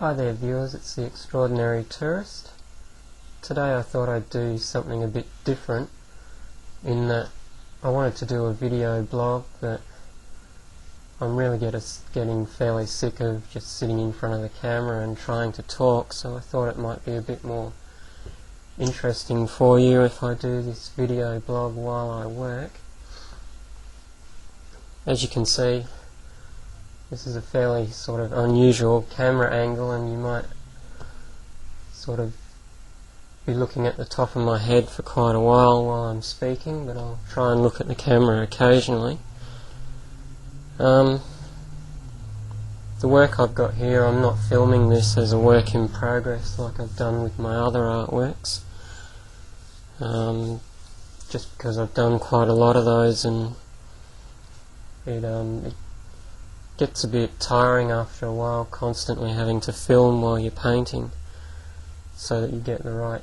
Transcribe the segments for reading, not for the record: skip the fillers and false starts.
Hi there viewers, it's the Extraordinary Tourist. Today I thought I'd do something a bit different in that I wanted to do a video blog, but I'm really getting fairly sick of just sitting in front of the camera and trying to talk, so I thought it might be a bit more interesting for you if I do this video blog while I work. As you can see, this is a fairly sort of unusual camera angle, and you might sort of be looking at the top of my head for quite a while I'm speaking, but I'll try and look at the camera occasionally. The work I've got here, I'm not filming this as a work in progress like I've done with my other artworks, just because I've done quite a lot of those, and it gets a bit tiring after a while constantly having to film while you're painting, so that you get the right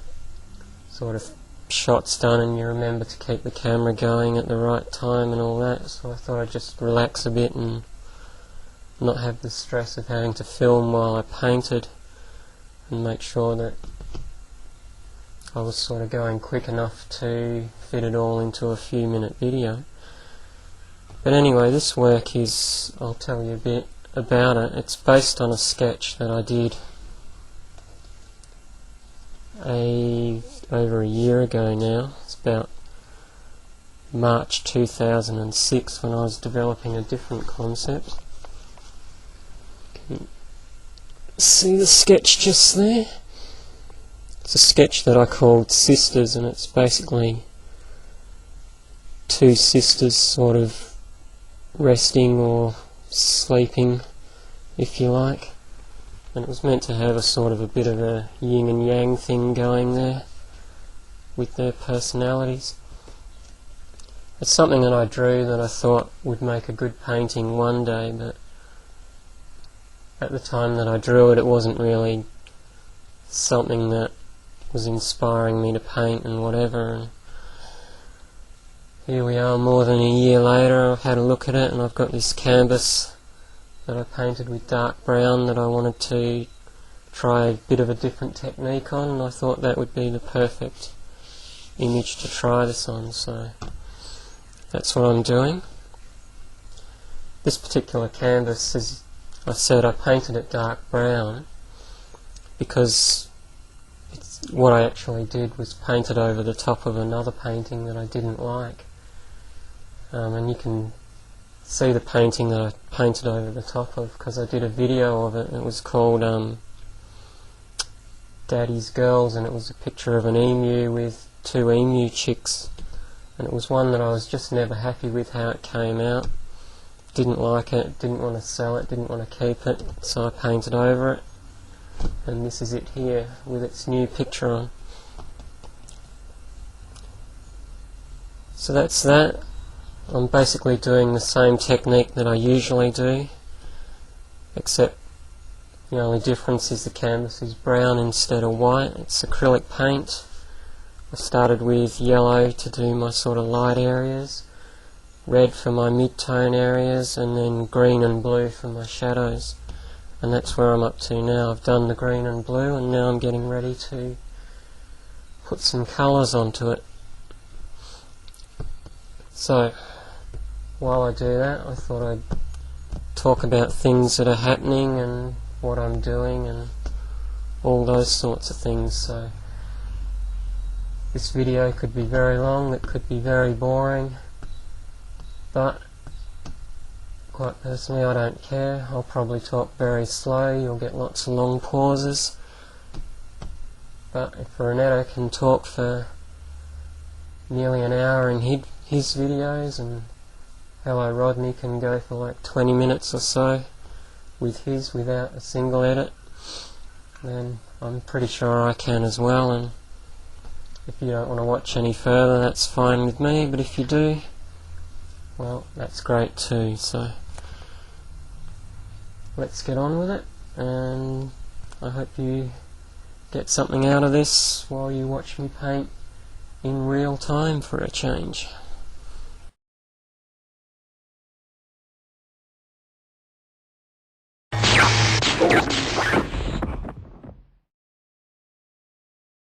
sort of shots done and you remember to keep the camera going at the right time and all that. So I thought I'd just relax a bit and not have the stress of having to film while I painted, and make sure that I was sort of going quick enough to fit it all into a few minute video. But anyway, this work is, I'll tell you a bit about it. It's based on a sketch that I did over a year ago now. It's about March 2006 when I was developing a different concept. Can you see the sketch just there? It's a sketch that I called Sisters, and it's basically two sisters sort of resting or sleeping, if you like, and it was meant to have a sort of a bit of a yin and yang thing going there with their personalities. It's something that I drew that I thought would make a good painting one day, but at the time that I drew it, it wasn't really something that was inspiring me to paint and whatever. And here we are more than a year later. I've had a look at it, and I've got this canvas that I painted with dark brown that I wanted to try a bit of a different technique on, and I thought that would be the perfect image to try this on, so that's what I'm doing. This particular canvas, as I said, I painted it dark brown because what I actually did was paint it over the top of another painting that I didn't like. And you can see the painting that I painted over the top of because I did a video of it. It was called Daddy's Girls, and it was a picture of an emu with two emu chicks, and it was one that I was just never happy with how it came out. Didn't like it, didn't want to sell it, didn't want to keep it, so I painted over it, and this is it here with its new picture on. So that's that. I'm basically doing the same technique that I usually do, except the only difference is the canvas is brown instead of white. It's acrylic paint. I started with yellow to do my sort of light areas, red for my mid-tone areas, and then green and blue for my shadows. And that's where I'm up to now. I've done the green and blue, and now I'm getting ready to put some colours onto it. So while I do that, I thought I'd talk about things that are happening and what I'm doing and all those sorts of things. So this video could be very long, it could be very boring, but quite personally I don't care. I'll probably talk very slow, you'll get lots of long pauses, but if Renato can talk for nearly an hour in his videos, and Hello Rodney can go for like 20 minutes or so with his without a single edit, then I'm pretty sure I can as well. And if you don't want to watch any further, that's fine with me, but if you do, well, that's great too. So let's get on with it, and I hope you get something out of this while you watch me paint in real time for a change. Oh.